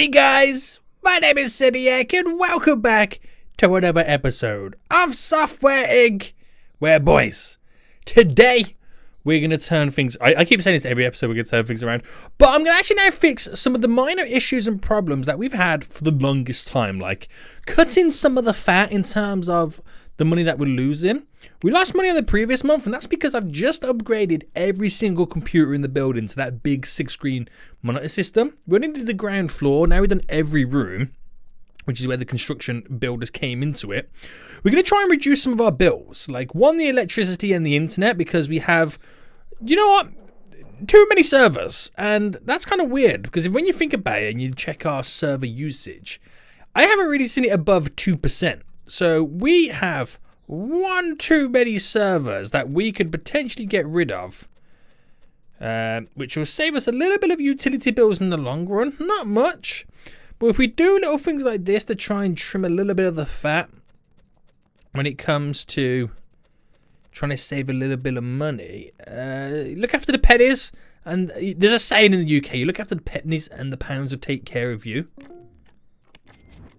Hey guys, my name is Sidiak and welcome back to another episode of Software Inc. Where boys, today we're going to turn things, I keep saying this every episode, we're going to turn things around, but I'm going to actually now fix some of the minor issues and problems that we've had for the longest time, like cutting some of the fat in terms of the money that we're losing. We lost money on the previous month, and that's because I've just upgraded every single computer in the building to that big 6-screen monitor system. We only did the ground floor, now we've done every room, which is where the construction builders came into it. We're going to try and reduce some of our bills, like one, the electricity and the internet, because we have, you know what, too many servers. And that's kind of weird, because when you think about it and you check our server usage, I haven't really seen it above 2%. So we have one too many servers that we could potentially get rid of, which will save us a little bit of utility bills in the long run. Not much, but if we do little things like this to try and trim a little bit of the fat when it comes to trying to save a little bit of money, look after the pennies. And there's a saying in the UK, you look after the pennies and the pounds will take care of you.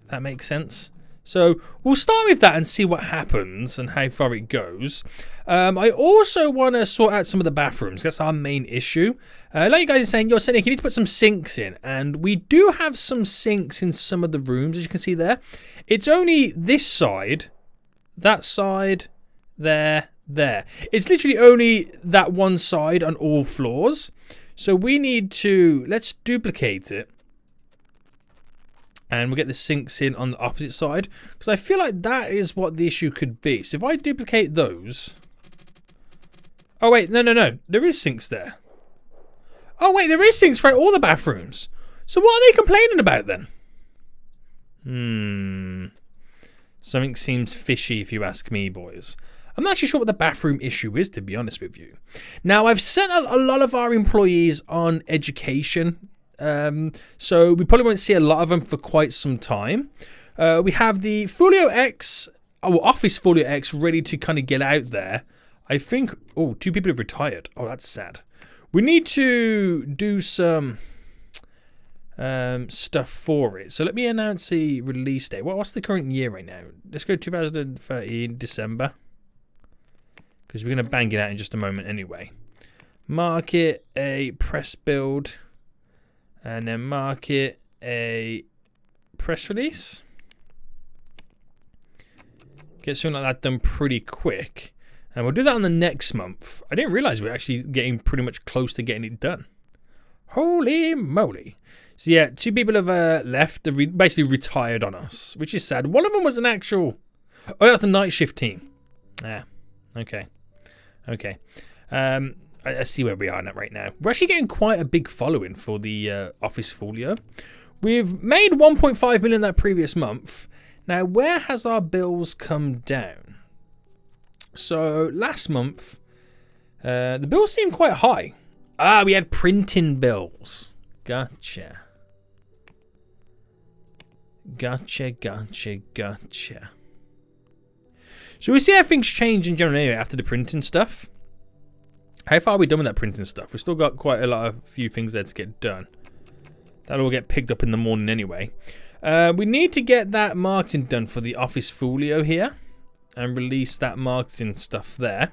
That makes sense. So we'll start with that and see what happens and how far it goes. I also want to sort out some of the bathrooms. That's our main issue. Like you guys are saying, you need to put some sinks in. And we do have some sinks in some of the rooms, as you can see there. It's only this side, that side, there. It's literally only that one side on all floors. So we need to, let's duplicate it. And we'll get the sinks in on the opposite side, because I feel like that is what the issue could be. So if I duplicate those... Oh, wait, no. There is sinks there. Oh, wait, there is sinks for all the bathrooms. So what are they complaining about then? Something seems fishy if you ask me, boys. I'm not actually sure what the bathroom issue is, to be honest with you. Now, I've sent a lot of our employees on education. So we probably won't see a lot of them for quite some time. We have the Folio X, Office Folio X, ready to kind of get out there. I think, 2 people have retired. Oh, that's sad. We need to do some stuff for it. So let me announce the release date. What's the current year right now? Let's go 2013, December. Because we're going to bang it out in just a moment anyway. Mark it a press build. And then mark it a press release. Get something like that done pretty quick. And we'll do that on the next month. I didn't realize we were actually getting pretty much close to getting it done. Holy moly. So yeah, 2 people have left. They basically retired on us, which is sad. One of them was an actual... Oh, that was the night shift team. Ah, okay. I see where we are right now. We're actually getting quite a big following for the Office Folio. We've made 1.5 million that previous month. Now, where has our bills come down? So, last month, the bills seemed quite high. Ah, we had printing bills. Gotcha. So, we see how things change in general anyway after the printing stuff. How far are we done with that printing stuff? We've still got quite a few things there to get done. That'll all get picked up in the morning anyway. We need to get that marketing done for the Office Folio here. And release that marketing stuff there.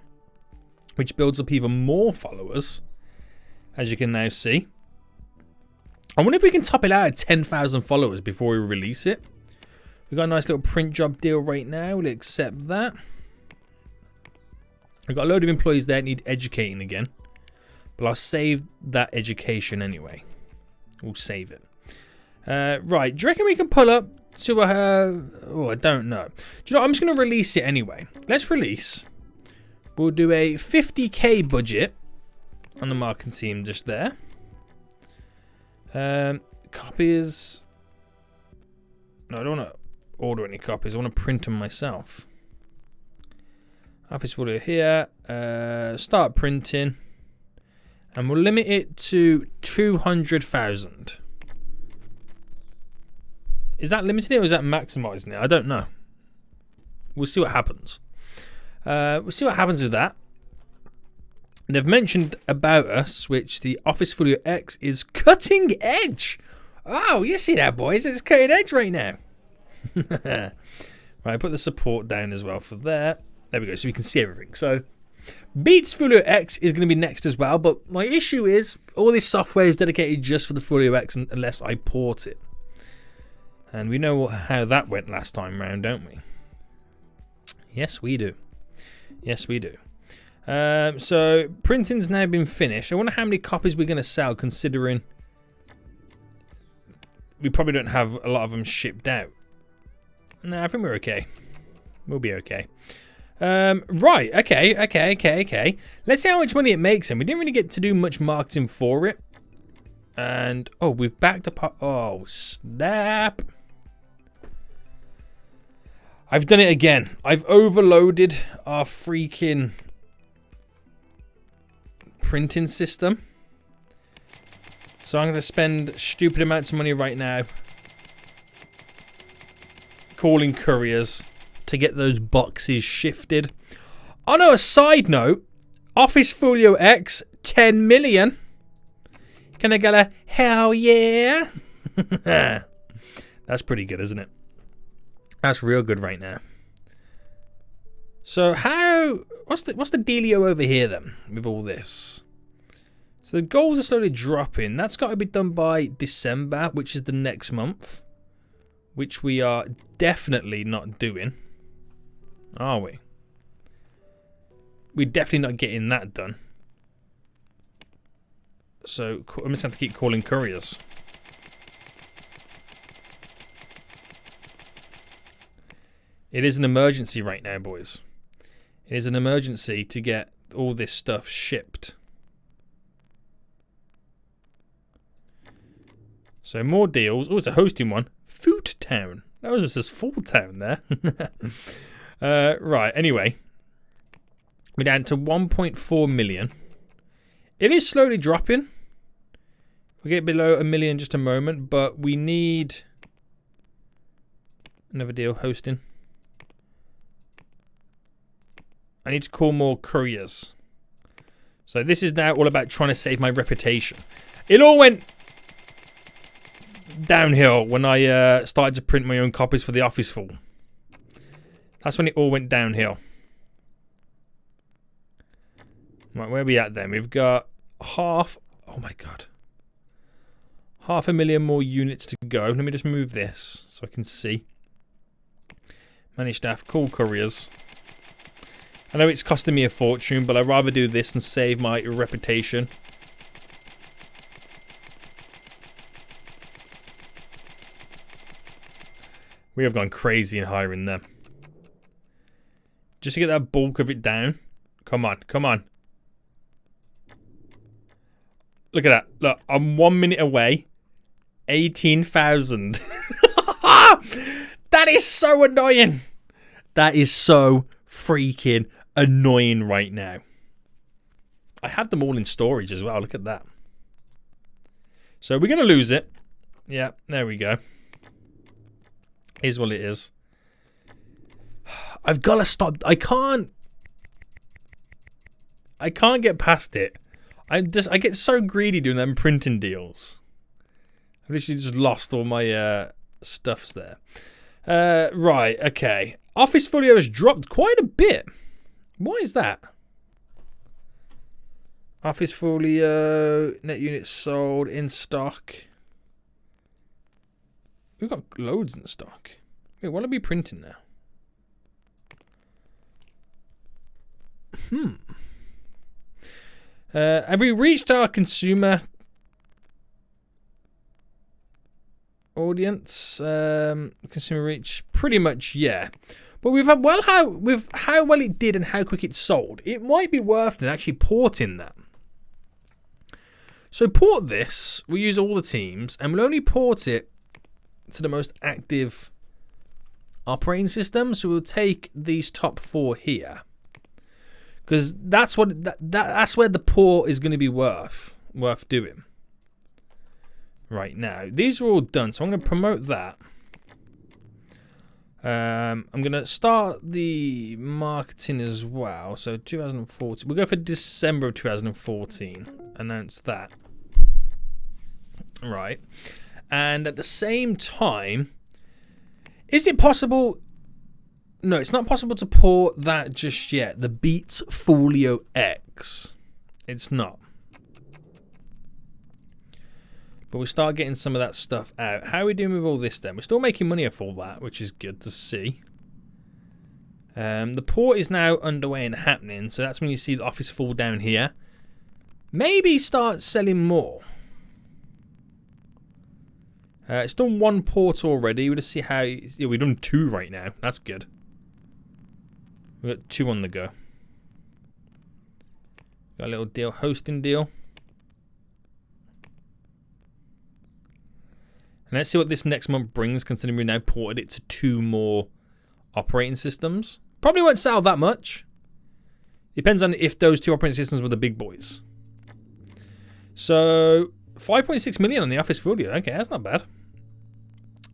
Which builds up even more followers. As you can now see. I wonder if we can top it out at 10,000 followers before we release it. We've got a nice little print job deal right now. We'll accept that. We've got a load of employees there that need educating again. But I'll save that education anyway. We'll save it. Right, do you reckon we can pull up to a... I don't know. Do you know what? I'm just going to release it anyway. Let's release. We'll do a 50k budget on the marketing team just there. Copies. No, I don't want to order any copies. I want to print them myself. Office Folio here, start printing, and we'll limit it to 200,000. Is that limiting it or is that maximizing it? I don't know. We'll see what happens. We'll see what happens with that. They've mentioned about us, which the Office Folio X is cutting edge. Oh, you see that, boys? It's cutting edge right now. Right, put the support down as well for there. There we go, so we can see everything. So, Beats Folio X is going to be next as well, but my issue is all this software is dedicated just for the Folio X unless I port it. And we know how that went last time round, don't we? Yes, we do. Yes, we do. So, printing's now been finished. I wonder how many copies we're going to sell, considering we probably don't have a lot of them shipped out. No, I think we're okay. We'll be okay. Right, okay. Let's see how much money it makes him. We didn't really get to do much marketing for it. And, oh, we've backed up. Oh, snap. I've done it again. I've overloaded our freaking printing system. So I'm going to spend stupid amounts of money right now calling couriers to get those boxes shifted. On a side note, Office Folio X 10 million. Can I get a hell yeah? That's pretty good, isn't it? That's real good right now. So what's the dealio over here then with all this? So the goals are slowly dropping. That's got to be done by December, which is the next month. Which we are definitely not doing. Are we? We're definitely not getting that done. So I'm just going to have to keep calling couriers. It is an emergency right now, boys. It is an emergency to get all this stuff shipped. So more deals. Oh, it's a hosting one. Food Town. That was just full town there. Right, anyway. We're down to 1.4 million. It is slowly dropping. We'll get below 1 million in just a moment, but we need another deal hosting. I need to call more couriers. So this is now all about trying to save my reputation. It all went downhill when I started to print my own copies for the Office Full. That's when it all went downhill. Right, where are we at then? We've got half... Oh my god. 500,000 more units to go. Let me just move this so I can see. Manage staff, call couriers. I know it's costing me a fortune, but I'd rather do this and save my reputation. We have gone crazy in hiring them. Just to get that bulk of it down. Come on, come on. Look at that. Look, I'm 1 minute away. 18,000. That is so annoying. That is so freaking annoying right now. I have them all in storage as well. Look at that. So we're going to lose it. Yeah, there we go. Is what it is. I've got to stop. I can't get past it. I get so greedy doing them printing deals. I've literally just lost all my stuffs there. Right, okay. Office Folio has dropped quite a bit. Why is that? Office Folio, net units sold, in stock. We've got loads in stock. Wait, what are we printing now? Have we reached our consumer audience? Consumer reach? Pretty much, yeah. But we've had how well it did and how quick it sold. It might be worth it actually porting that. So port this. We use all the teams, and we'll only port it to the most active operating system. So we'll take these top 4 here, because that's what that's where the port is going to be worth doing. Right now, these are all done, so I'm going to promote that. I'm going to start the marketing as well. So 2014, we'll go for December of 2014. Announce that. Right. And at the same time, is it possible? No, it's not possible to port that just yet. The Beats Folio X. It's not. But we start getting some of that stuff out. How are we doing with all this then? We're still making money off all that, which is good to see. The port is now underway and happening, so that's when you see the office fall down here. Maybe start selling more. It's done one port already. We'll just see how... Yeah, we've done 2 right now. That's good. We've got 2 on the go. Got a little deal, hosting deal. And let's see what this next month brings, considering we now ported it to 2 more operating systems. Probably won't sell that much. Depends on if those 2 operating systems were the big boys. So, 5.6 million on the Office Folio. Okay, that's not bad.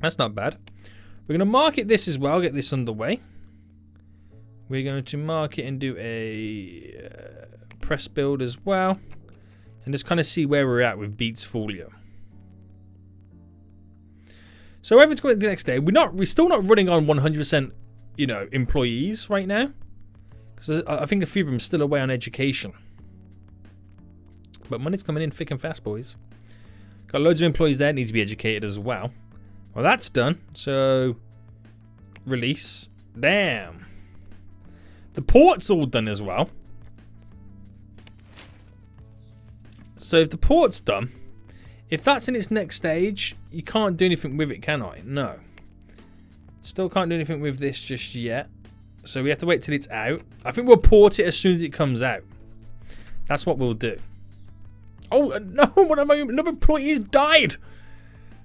That's not bad. We're going to market this as well, get this underway. We're going to market and do a press build as well. And just kind of see where we're at with Beats Folio. So everything's going to the next day. We're still not running on 100%, you know, employees right now, because I think a few of them are still away on education. But money's coming in thick and fast, boys. Got loads of employees there, need to be educated as well. Well, that's done. So release. Damn. The port's all done as well. So if the port's done, if that's in its next stage, you can't do anything with it, can I? No. Still can't do anything with this just yet. So we have to wait till it's out. I think we'll port it as soon as it comes out. That's what we'll do. Oh, no, one of my another employees died.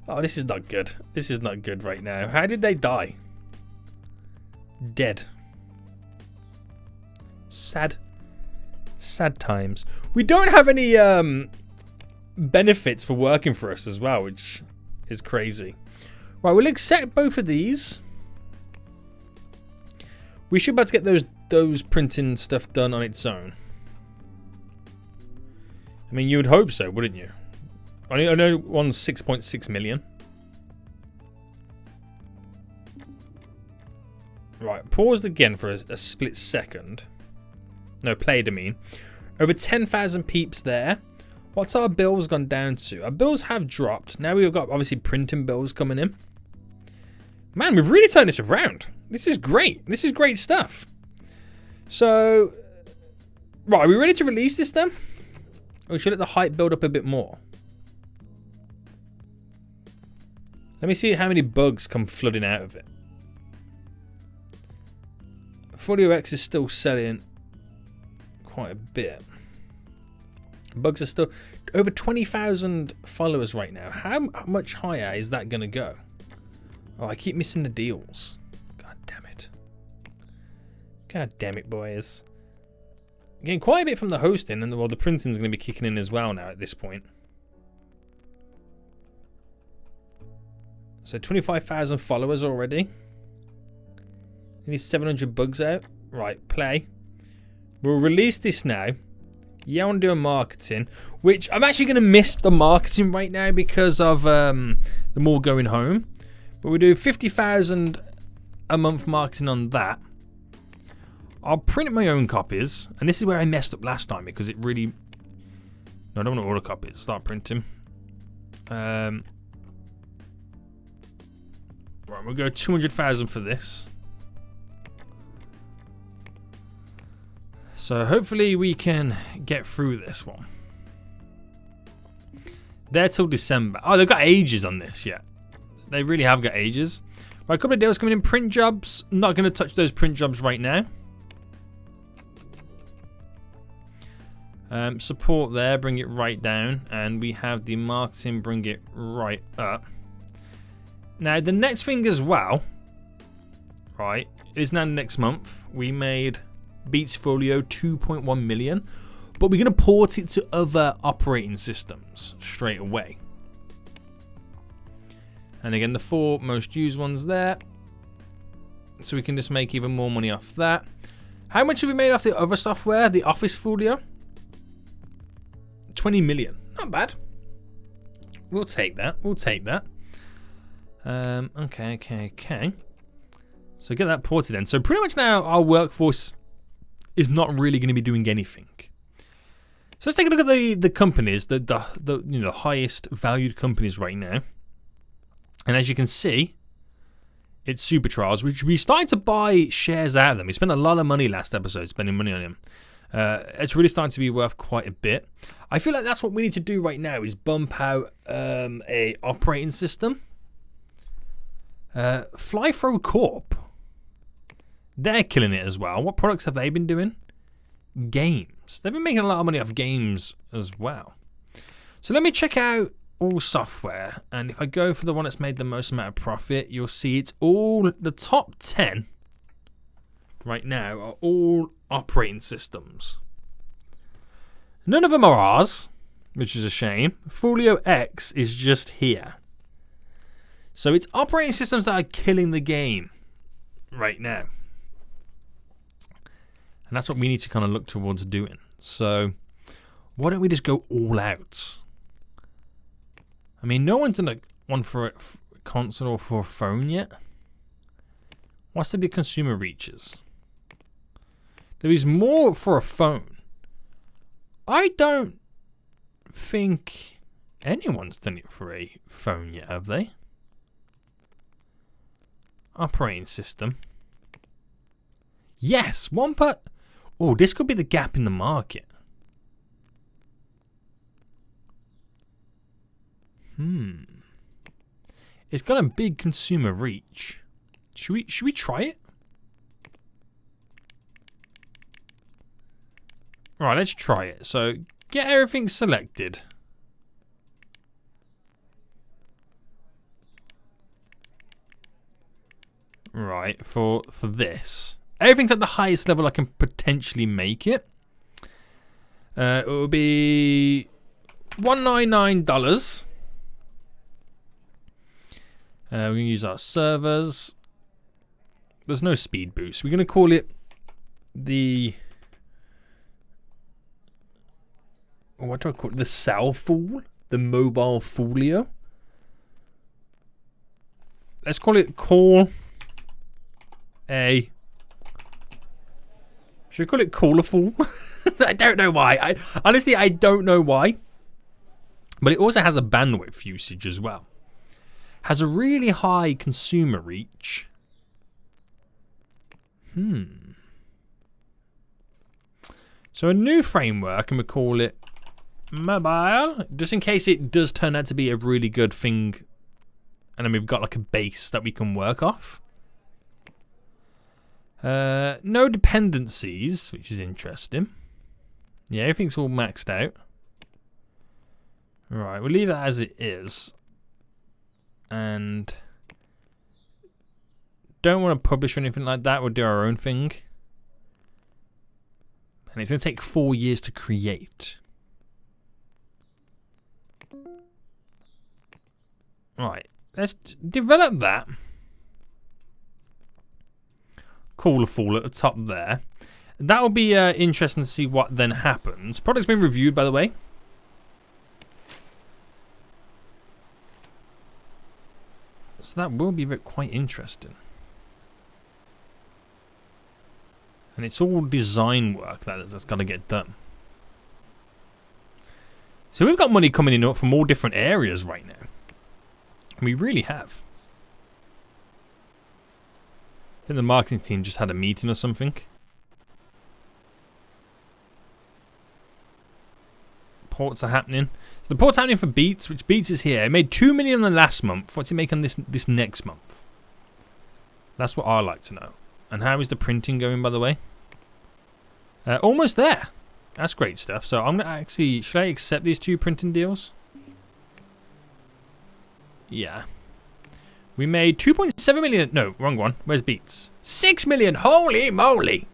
Oh, this is not good. This is not good right now. How did they die? Dead. Sad. Sad times. We don't have any benefits for working for us as well, which is crazy. Right, we'll accept both of these. We should be able to get those printing stuff done on its own. I mean, you would hope so, wouldn't you? I know one's 6.6 million. Right, paused again for a split second. No, played, I mean. Over 10,000 peeps there. What's our bills gone down to? Our bills have dropped. Now we've got, obviously, printing bills coming in. Man, we've really turned this around. This is great. This is great stuff. So, right, are we ready to release this then? Or should let the hype build up a bit more? Let me see how many bugs come flooding out of it. Folio X is still selling quite a bit. Bugs are still over 20,000 followers right now. How much higher is that going to go? Oh, I keep missing the deals. God damn it. God damn it, boys. Getting quite a bit from the hosting, and well, the printing's going to be kicking in as well now at this point. So 25,000 followers already. We need 700 bugs out. Right, play. We'll release this now. Yeah, I want to do a marketing, which I'm actually going to miss the marketing right now because of them all going home. But we do 50,000 a month marketing on that. I'll print my own copies, and this is where I messed up last time because it really... No, I don't want to order copies. Start printing. Right, we'll go 200,000 for this. So hopefully we can get through this one. They're till December. Oh, they've got ages on this, yeah. They really have got ages. Right, a couple of deals coming in. Print jobs. Not going to touch those print jobs right now. Support there, bring it right down. And we have the marketing, bring it right up. Now, the next thing as well, right, is now next month. We made Beats Folio 2.1 million, but we're going to port it to other operating systems straight away. And again, the 4 most used ones there. So we can just make even more money off that. How much have we made off the other software, the Office Folio? 20 million. Not bad. We'll take that. We'll take that. Okay. So get that ported then. So pretty much now our workforce is not really going to be doing anything. So let's take a look at the companies, the highest valued companies right now. And as you can see, it's Super Trials, which we started to buy shares out of them. We spent a lot of money last episode spending money on them. It's really starting to be worth quite a bit. I feel like that's what we need to do right now is bump out a operating system. Flythrow Corp. They're killing it as well. What products have they been doing? Games. They've been making a lot of money off games as well. So let me check out all software. And if I go for the one that's made the most amount of profit, you'll see it's all the top 10 right now are all operating systems. None of them are ours, which is a shame. Folio X is just here. So it's operating systems that are killing the game right now. And that's what we need to kind of look towards doing. So why don't we just go all out? I mean, no one's done one for a console or for a phone yet. What's the consumer reaches? There is more for a phone. I don't think anyone's done it for a phone yet, have they? Operating system. Yes, one per... Oh, this could be the gap in the market. It's got a big consumer reach. Should we try it? Alright, let's try it. So, get everything selected. Right, for this. Everything's at the highest level I can potentially make it. It will be $199. We're going to use our servers. There's no speed boost. We're going to call it the... What do I call it? The cell fool? The mobile folio? Let's call it call a... Should we call it Callaful? I don't know why. Honestly, I don't know why. But it also has a bandwidth usage as well. Has a really high consumer reach. So a new framework, and we call it mobile, just in case it does turn out to be a really good thing. And then we've got like a base that we can work off. No dependencies, which is interesting. Yeah, everything's all maxed out. Right, we'll leave that as it is. And don't want to publish or anything like that. We'll do our own thing. And it's going to take 4 years to create. Right, let's develop that. Callaful at the top there. That will be interesting to see what then happens. Product's been reviewed, by the way. So that will be quite interesting. And it's all design work that's got to get done. So we've got money coming in from all different areas right now. We really have. I think the marketing team just had a meeting or something. Ports are happening. So the port's happening for Beats, which Beats is here. It made $2 million in the last month. What's it making this next month? That's what I like to know. And how is the printing going, by the way? Almost there. That's great stuff. So I'm going to actually... Should I accept these 2 printing deals? Yeah. We made 2.7 million. No, wrong one. Where's Beats? 6 million. Holy moly.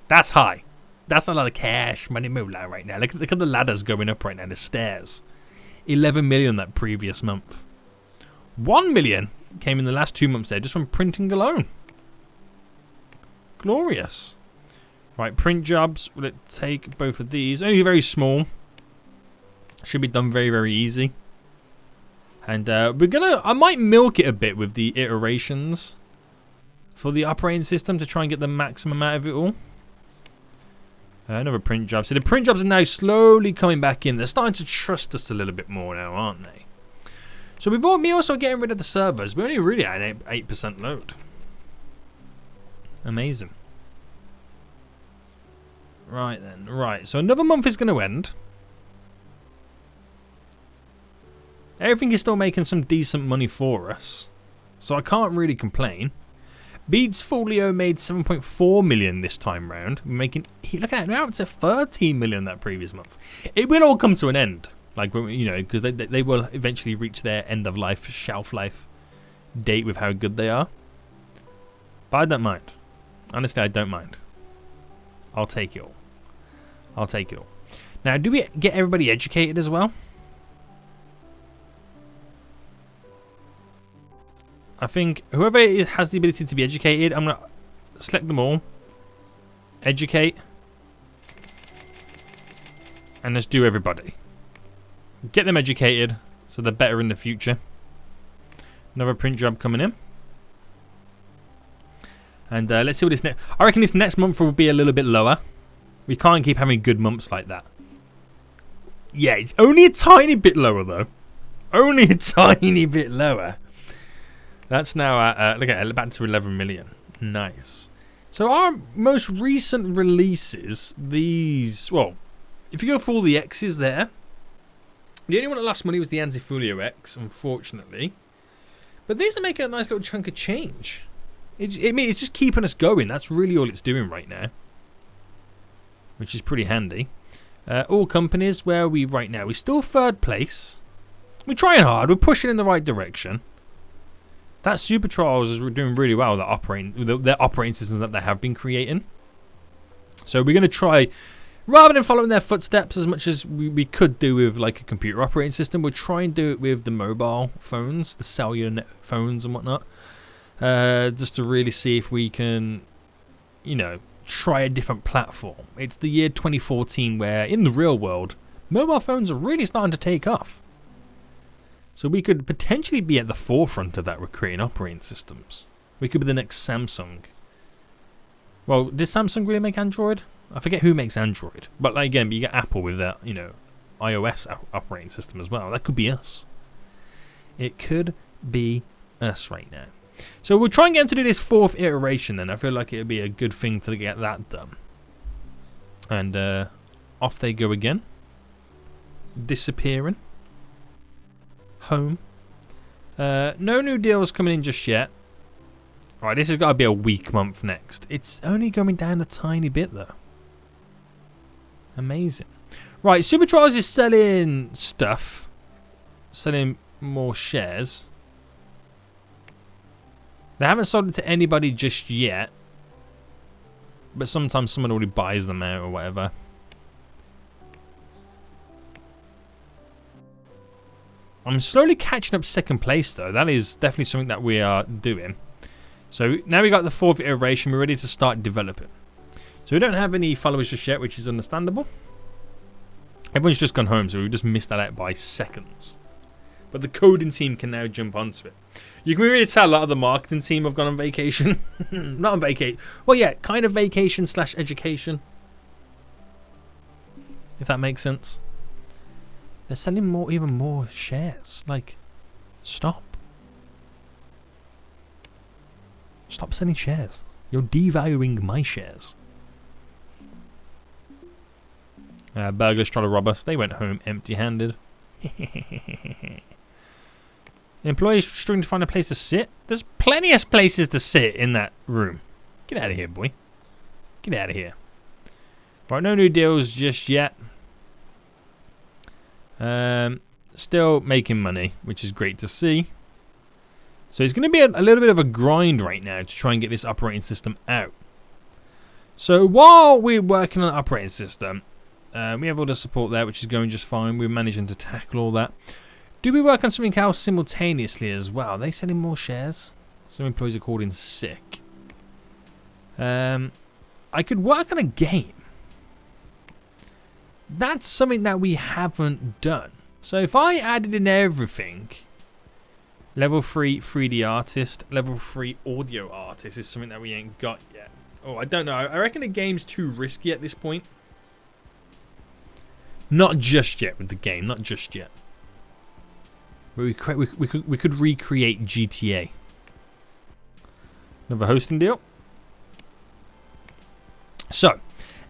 That's high. That's a lot of cash money moolah right now. Look at the ladders going up right now. The stairs. 11 million that previous month. 1 million came in the last 2 months there just from printing alone. Glorious. Right, print jobs. Will it take both of these? Only very small. Should be done very, very easy. And I might milk it a bit with the iterations for the operating system to try and get the maximum out of it all. Another print job. So the print jobs are now slowly coming back in. They're starting to trust us a little bit more now, aren't they? So we've also getting rid of the servers. We're only really at an 8% load. Amazing. Right then. Right. So another month is going to end. Everything is still making some decent money for us. So I can't really complain. Beats Folio made 7.4 million this time round. Making, look at it now, it's a 13 million that previous month. It will all come to an end, like, you know, because they will eventually reach their end of life, shelf life date with how good they are. But I don't mind. Honestly, I don't mind. I'll take it all. I'll take it all. Now, do we get everybody educated as well? I think whoever has the ability to be educated, I'm going to select them all. Educate. And let's do everybody. Get them educated so they're better in the future. Another print job coming in. And let's see what this next... I reckon this next month will be a little bit lower. We can't keep having good months like that. Yeah, it's only a tiny bit lower though. Only a tiny bit lower. That's now at, look at it, back to 11 million. Nice. So our most recent releases, these, well, if you go for all the X's there, the only one that lost money was the Antifolio X, unfortunately. But these are making a nice little chunk of change. It's just keeping us going. That's really all it's doing right now, which is pretty handy. All companies, where are we right now? We're still third place. We're trying hard. We're pushing in the right direction. That Super Trials is doing really well. Their operating systems that they have been creating. So we're going to try, rather than following their footsteps as much as we could do with like a computer operating system, we'll try and do it with the mobile phones, the cellular phones and whatnot. Just to really see if we can, you know, try a different platform. It's the year 2014 where in the real world, mobile phones are really starting to take off. So we could potentially be at the forefront of that with creating operating systems. We could be the next Samsung. Well, does Samsung really make Android? I forget who makes Android. But like, again, you get Apple with their, you know, iOS operating system as well. That could be us. It could be us right now. So we'll try and get them to do this fourth iteration then. I feel like it would be a good thing to get that done. And off they go again. Disappearing. Home. No new deals coming in just yet. Alright, this has got to be a weak month next. It's only going down a tiny bit though. Amazing. Right, Super Trials is selling stuff. Selling more shares. They haven't sold it to anybody just yet. But sometimes someone already buys them out or whatever. I'm slowly catching up second place though. That is definitely something that we are doing. So now we got the fourth iteration. We're ready to start developing. So we don't have any followers just yet, which is understandable. Everyone's just gone home, so we just missed that out by seconds. But the coding team can now jump onto it. You can really tell a lot of the marketing team have gone on vacation. Not on vacation. Well, yeah, kind of vacation / education. If that makes sense. They're selling even more shares. Like, stop. Stop selling shares. You're devaluing my shares. Burglars try to rob us. They went home empty-handed. Employees struggling to find a place to sit. There's plenty of places to sit in that room. Get out of here, boy. Get out of here. Right, no new deals just yet. Still making money, which is great to see. So it's going to be a little bit of a grind right now to try and get this operating system out. So while we're working on the operating system, we have all the support there, which is going just fine. We're managing to tackle all that. Do we work on something else simultaneously as well? Are they selling more shares? Some employees are called in sick. I could work on a game. That's something that we haven't done. So if I added in everything, Level 3 3D artist, level 3 audio artist is something that we ain't got yet. Oh, I don't know. I reckon the game's too risky at this point. Not just yet with the game, not just yet. But we could recreate GTA. Another hosting deal. So,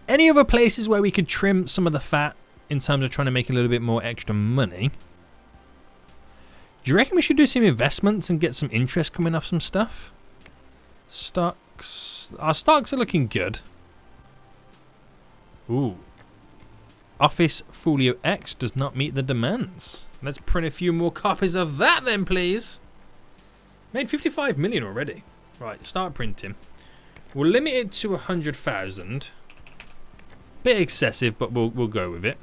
any other places where we could trim some of the fat in terms of trying to make a little bit more extra money? Do you reckon we should do some investments and get some interest coming off some stuff? Stocks. Our stocks are looking good. Ooh. Office Folio X does not meet the demands. Let's print a few more copies of that then, please. Made 55 million already. Right, start printing. We'll limit it to 100,000. Bit excessive, but we'll go with it.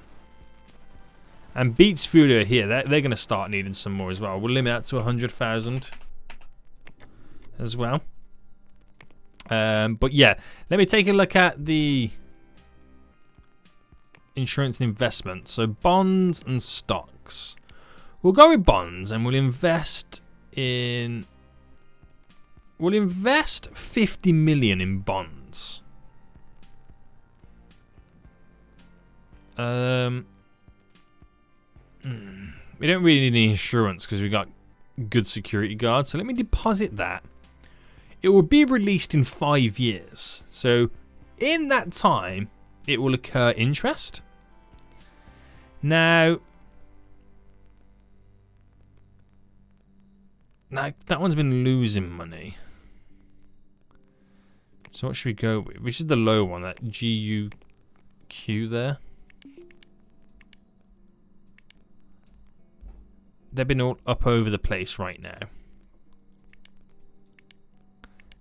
And Beats Folio here, they're going to start needing some more as well. We'll limit that to 100,000 as well. But yeah, let me take a look at the insurance and investment. So bonds and stocks. We'll go with bonds and we'll invest 50 million in bonds. We don't really need any insurance because we got good security guards. So let me deposit that. It will be released in 5 years. So in that time, it will occur interest. Now that one's been losing money. So what should we go with? Which is the low one, that GUQ there. They've been all up over the place right now.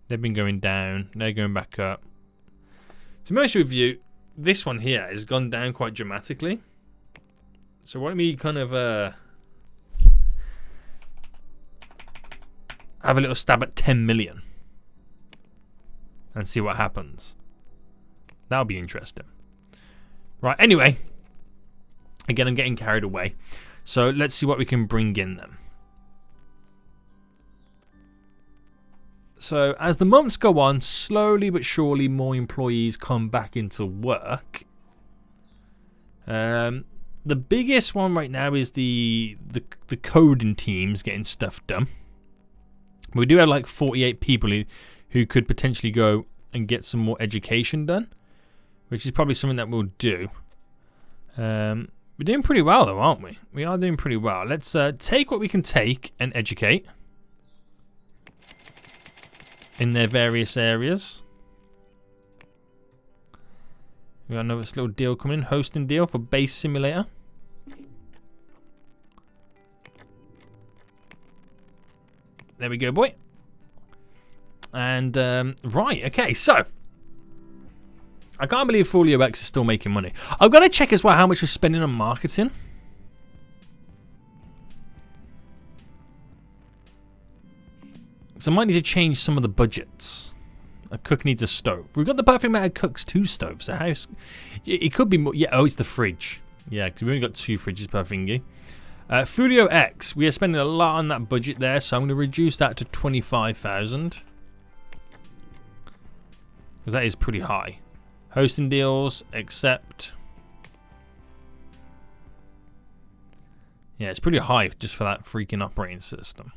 They've been going down. They're going back up. To be honest with you, this one here has gone down quite dramatically. So why don't we kind of have a little stab at 10 million and see what happens. That'll be interesting. Right, anyway. Again, I'm getting carried away. So let's see what we can bring in then. So as the months go on, slowly but surely more employees come back into work. The biggest one right now is the coding teams getting stuff done. We do have like 48 people who could potentially go and get some more education done, which is probably something that we'll do. We're doing pretty well though, aren't we? We are doing pretty well. Let's take what we can take and educate in their various areas. We got another little deal coming in, hosting deal for Base Simulator. There we go, boy. And right, okay, so I can't believe Folio X is still making money. I've got to check as well how much we're spending on marketing. So I might need to change some of the budgets. A cook needs a stove. We've got the perfect amount of cooks, 2 stoves. So it could be more. Yeah, oh, it's the fridge. Yeah, because we only got 2 fridges per thingy. Folio X, we are spending a lot on that budget there, so I'm going to reduce that to 25,000. Because that is pretty high. Hosting deals, accept. Yeah, it's pretty high just for that freaking operating system.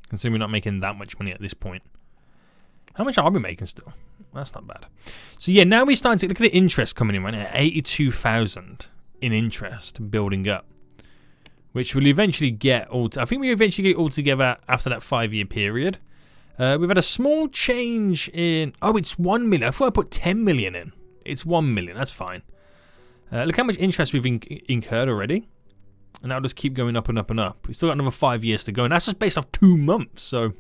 Considering we're not making that much money at this point. How much are we making still? That's not bad. So yeah, now we're starting to look at the interest coming in right now. 82,000 in interest building up. Which we'll eventually get all... I think we eventually get all together after that 5-year period. We've had a small change in... Oh, it's 1 million. I thought I put 10 million in. It's 1 million. That's fine. Look how much interest we've incurred already. And that'll just keep going up and up and up. We've still got another 5 years to go. And that's just based off 2 months. So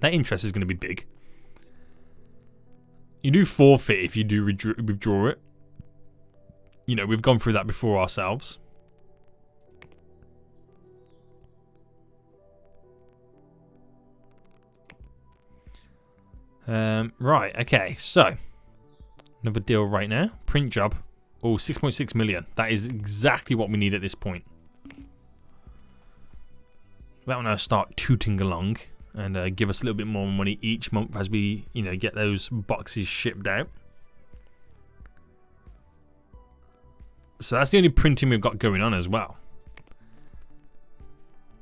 that interest is going to be big. You do forfeit if you do withdraw it. You know, we've gone through that before ourselves. Right, okay, so another deal right now. Print job. Oh, 6.6 million. That is exactly what we need at this point. That will now start tooting along and give us a little bit more money each month as we, get those boxes shipped out. So that's the only printing we've got going on as well.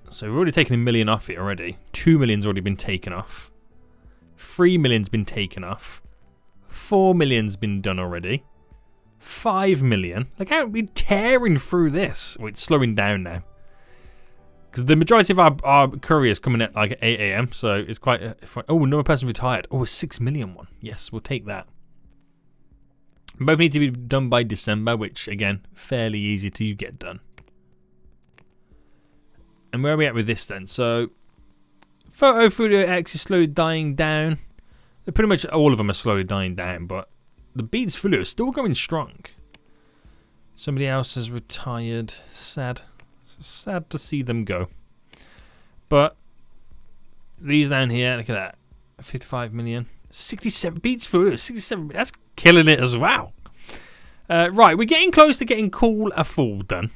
So we've already taken $1 million off it already. 2 million's already been taken off. 3 million's been taken off. 4 million's been done already. 5 million. Look how we're tearing through this. Oh, it's slowing down now. Because the majority of our couriers coming at like 8 a.m. So it's quite... oh, another person retired. Oh, a 6 million one. Yes, we'll take that. Both need to be done by December, which, again, fairly easy to get done. And where are we at with this then? So, Photo Studio X is slowly dying down. Pretty much all of them are slowly dying down, but the Beats Flu is still going strong. Somebody else has retired. Sad. Sad to see them go. But these down here, look at that. 55 million. 67. Beats Flu, 67. That's killing it as well. Right, we're getting close to getting Call a Fool done.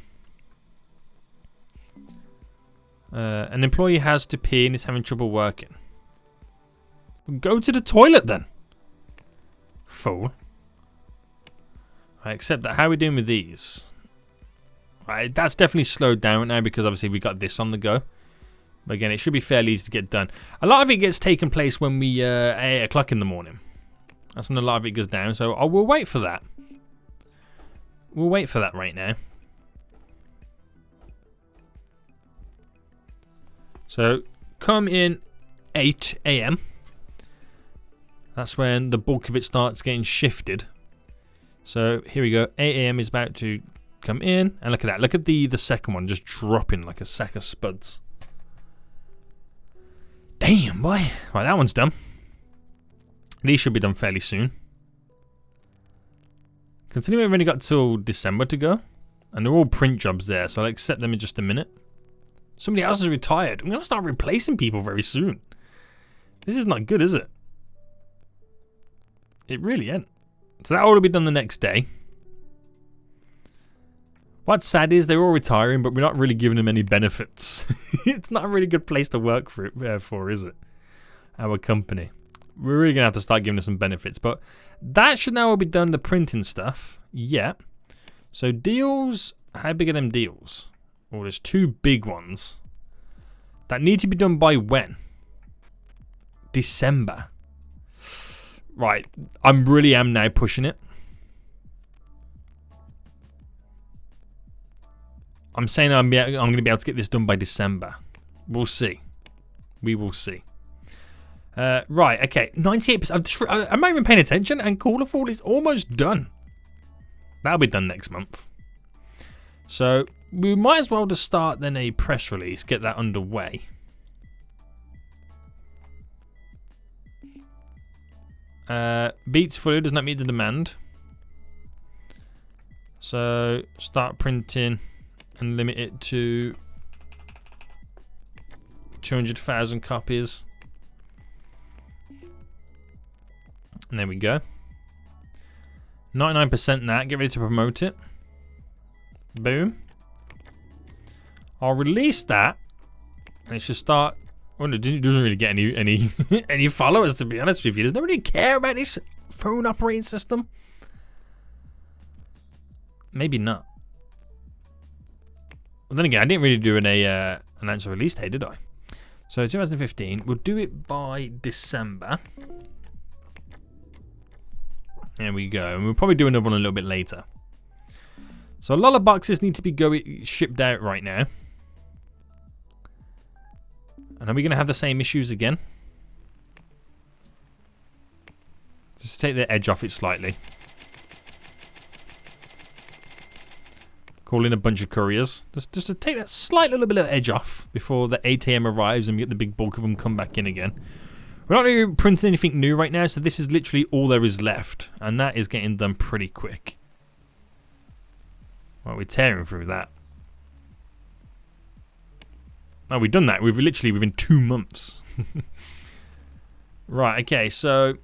An employee has to pee and is having trouble working. Go to the toilet then. Fool. I accept that. How are we doing with these? Right, that's definitely slowed down now because obviously we got this on the go. But again, it should be fairly easy to get done. A lot of it gets taken place when we at 8 o'clock in the morning. That's when a lot of it goes down. So we'll wait for that. We'll wait for that right now. So come in 8 a.m. That's when the bulk of it starts getting shifted. So here we go. 8 a.m. is about to come in. And look at that. Look at the second one just dropping like a sack of spuds. Damn, boy. Right, that one's done. These should be done fairly soon. Considering we've only got till December to go. And they're all print jobs there. So I'll accept them in just a minute. Somebody else is retired. I'm going to start replacing people very soon. This is not good, is it? It really ain't. So that ought to be done the next day. What's sad is they're all retiring, but we're not really giving them any benefits. It's not a really good place to work for, is it? Our company. We're really going to have to start giving them some benefits. But that should now all be done, the printing stuff. Yeah. So deals, how big are them deals? Oh, there's 2 big ones that need to be done by when? December. Right, I really am now pushing it. I'm saying I'm going to be able to get this done by December. We'll see. We will see. Right, okay. 98%. I'm not even paying attention, and Call of Fall is almost done. That'll be done next month. So we might as well just start then a press release, get that underway. Beats Flu does not meet the demand. So start printing and limit it to 200,000 copies. And there we go. 99% that. Get ready to promote it. Boom. I'll release that, and it should start. Well, it doesn't really get any any followers, to be honest with you. Does nobody care about this phone operating system? Maybe not. Well, then again, I didn't really do an announce a release date, did I? So 2015, we'll do it by December. There we go, and we'll probably do another one a little bit later. So a lot of boxes need to be shipped out right now. And are we going to have the same issues again? Just take the edge off it slightly. Call in a bunch of couriers. Just to take that slight little bit of edge off before the 8 a.m. arrives and we get the big bulk of them come back in again. We're not really printing anything new right now, so this is literally all there is left. And that is getting done pretty quick. Well, we're tearing through that. Oh, we've done that. We've literally within 2 months. Right, okay, so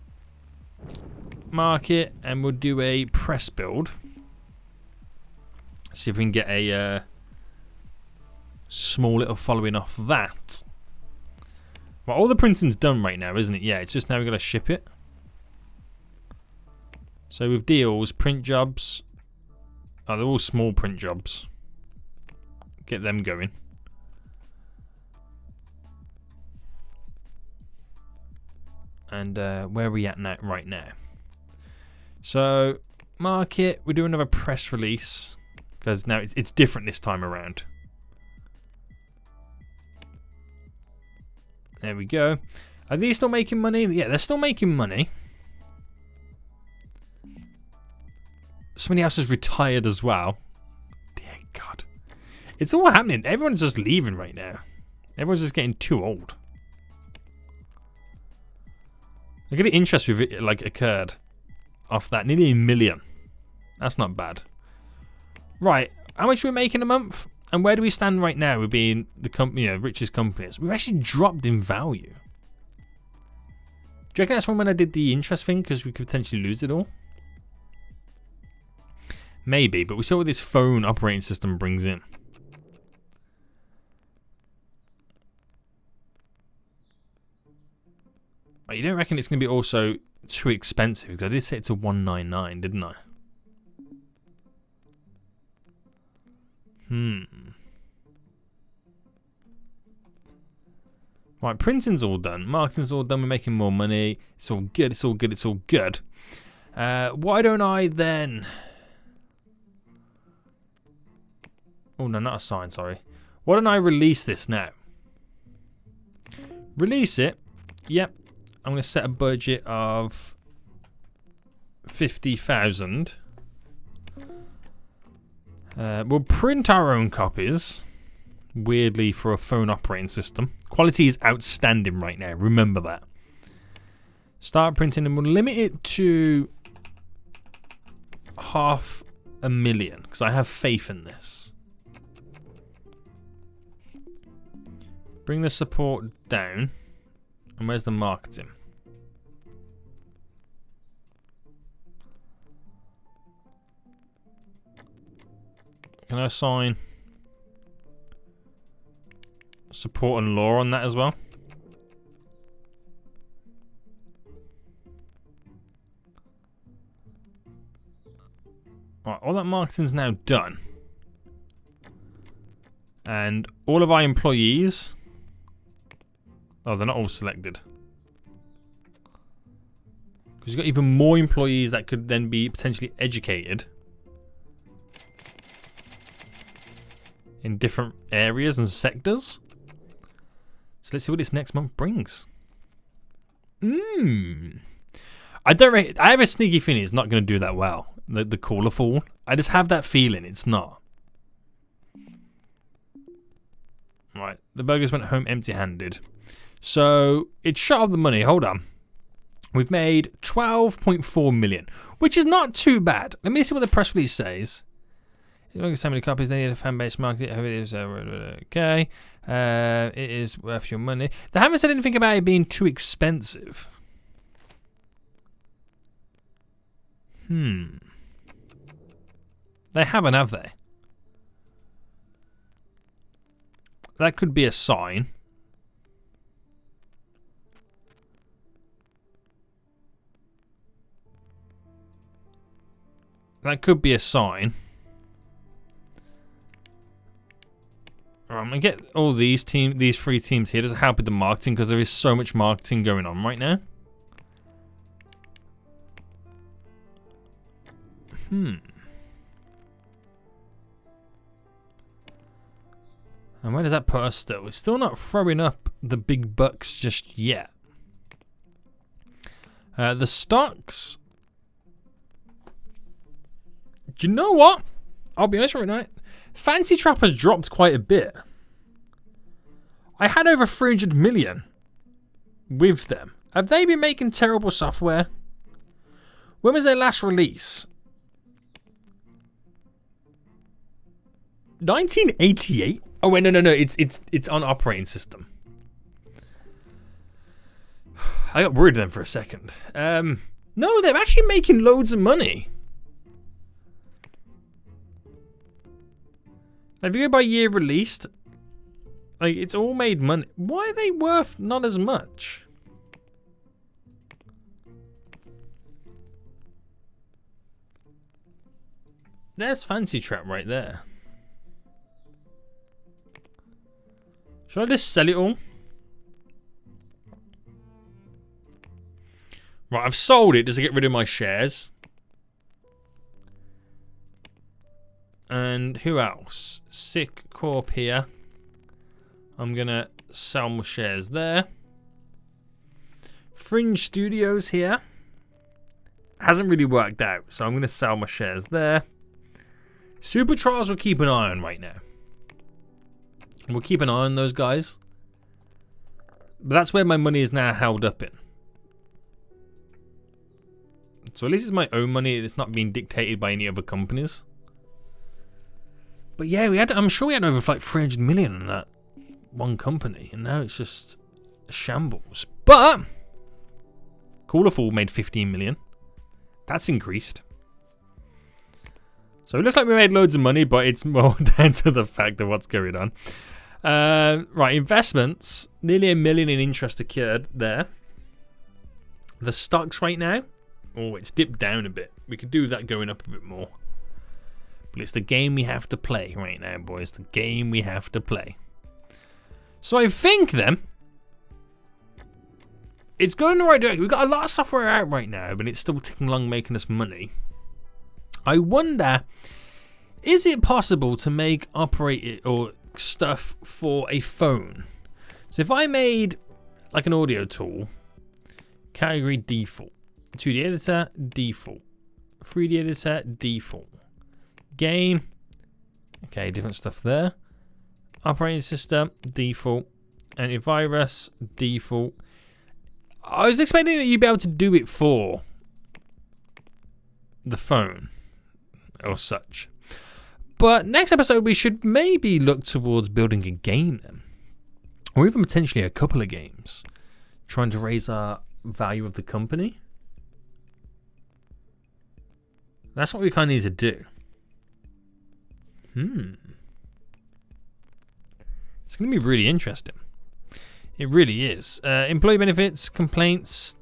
mark it and we'll do a press build. See if we can get a small little following off that. Well, all the printing's done right now, isn't it? Yeah, it's just now we've got to ship it. So with deals, print jobs. Oh, they're all small print jobs. Get them going. And where are we at now? Right now. So market. We do another press release because now it's different this time around. There we go. Are these still making money? Yeah, they're still making money. Somebody else has retired as well. Dear God. It's all happening. Everyone's just leaving right now. Everyone's just getting too old. Look at the interest we've occurred off that. Nearly 1 million. That's not bad. Right. How much are we making a month? And where do we stand right now with being the company, richest companies? We've actually dropped in value. Do you reckon that's from when I did the interest thing? Because we could potentially lose it all? Maybe, but we saw what this phone operating system brings in. Oh, you don't reckon it's going to be also too expensive? Because I did say it's a 199, didn't I? Right, printing's all done. Marketing's all done. We're making more money. It's all good. It's all good. It's all good. Why don't I then... Oh, no, not a sign, sorry. Why don't I release this now? Release it. Yep. I'm going to set a budget of 50,000. We'll print our own copies. Weirdly, for a phone operating system. Quality is outstanding right now. Remember that. Start printing, and we'll limit it to 500,000 because I have faith in this. Bring the support down. And where's the marketing? Can I assign support and law on that as well? Right, all that marketing's now done. And all of our employees... Oh, they're not all selected. Because you've got even more employees that could then be potentially educated in different areas and sectors. So let's see what this next month brings. I have a sneaky feeling it's not going to do that well. The caller fall. I just have that feeling it's not. Right, the burgers went home empty-handed. So it's shot off the money. Hold on. We've made 12.4 million, which is not too bad. Let me see what the press release says. You don't get so many copies. They need a fan base market. Okay. It is worth your money. They haven't said anything about it being too expensive. They haven't, have they? That could be a sign. That could be a sign. I'm gonna get all these three teams here to help with the marketing because there is so much marketing going on right now. And where does that put us still? We're still not throwing up the big bucks just yet. The stocks. Do you know what? I'll be honest right now. Fancy Trap has dropped quite a bit. I had over 300 million with them. Have they been making terrible software? When was their last release? 1988? Oh wait, no. It's on operating system. I got worried then for a second. No, they're actually making loads of money. If you go by year released, Like, it's all made money. Why are they worth not as much? There's Fancy Trap right there. Should I just sell it all? Right, I've sold it just to get rid of my shares. And who else? Sick Corp here. I'm gonna sell my shares there. Fringe Studios here. Hasn't really worked out, so I'm gonna sell my shares there. Super Trials we'll keep an eye on right now. We'll keep an eye on those guys. But that's where my money is now held up in. So at least it's my own money. It's not being dictated by any other companies. But yeah, I'm sure we had over like 300 million in that one company. And now it's just a shambles. But Cooler Fool made 15 million. That's increased. So it looks like we made loads of money, but it's more down to the fact of what's going on. Right, investments. Nearly $1 million in interest secured there. The stocks right now. Oh, it's dipped down a bit. We could do that going up a bit more. But it's the game we have to play right now, boys. The game we have to play. So I think then, it's going in the right direction. We've got a lot of software out right now, but it's still ticking along making us money. I wonder, is it possible to make operate or stuff for a phone? So if I made like an audio tool, category default, 2D editor, default, 3D editor, default, game, okay, different stuff there, operating system, default, antivirus, default. I was expecting that you'd be able to do it for the phone or such. But next episode we should maybe look towards building a game then. Or even potentially a couple of games. Trying to raise our value of the company. That's what we kind of need to do. It's going to be really interesting. It really is. Employee benefits, complaints.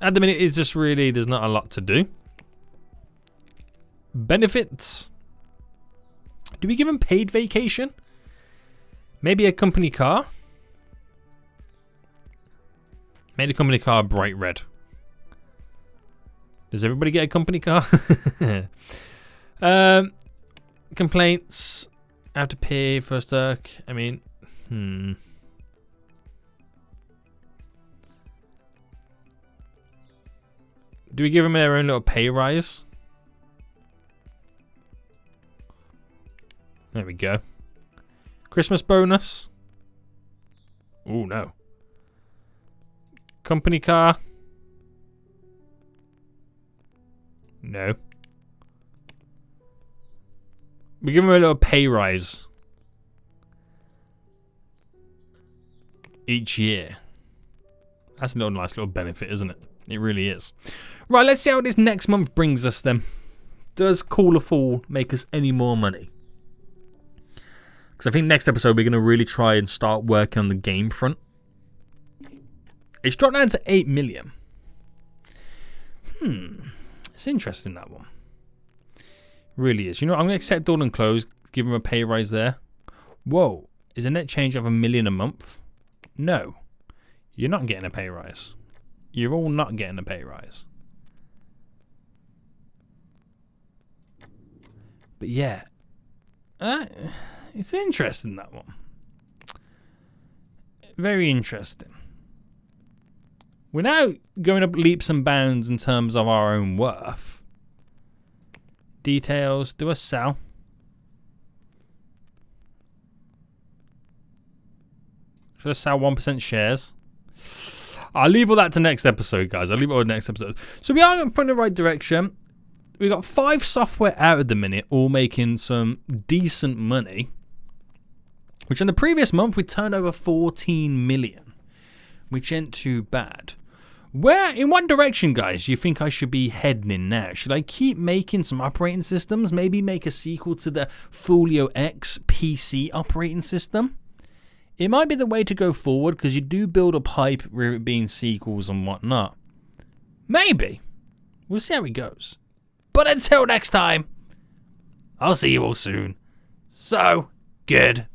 At the minute it's just really, there's not a lot to do. Benefits. Do we give them paid vacation? Maybe a company car? Made a company car bright red. Does everybody get a company car? Complaints. Have to pay for stock. I mean, Do we give them their own little pay rise? There we go. Christmas bonus. Oh no. Company car. No. We give them a little pay rise each year. That's a little nice little benefit, isn't it? It really is. Right, let's see how this next month brings us then. Does Cooler Fool make us any more money? Because I think next episode we're going to really try and start working on the game front. It's dropped down to 8 million. It's interesting, that one. Really is. You know what? I'm going to accept all and close. Give them a pay rise there. Whoa. Is a net change of $1 million a month? No. You're not getting a pay rise. You're all not getting a pay rise. But yeah. It's interesting, that one. Very interesting. We're now going up leaps and bounds in terms of our own worth. Details. Do a sell. Should I sell 1% shares? I'll leave all that to next episode, guys. I'll leave it all to next episode. So we are going in the right direction. We've got 5 software out at the minute, all making some decent money. Which in the previous month, we turned over 14 million. Which ain't too bad. Where, in what direction, guys, do you think I should be heading in now? Should I keep making some operating systems? Maybe make a sequel to the Folio X PC operating system? It might be the way to go forward because you do build a pipe with it being sequels and whatnot. Maybe. We'll see how it goes. But until next time, I'll see you all soon. So, goodbye.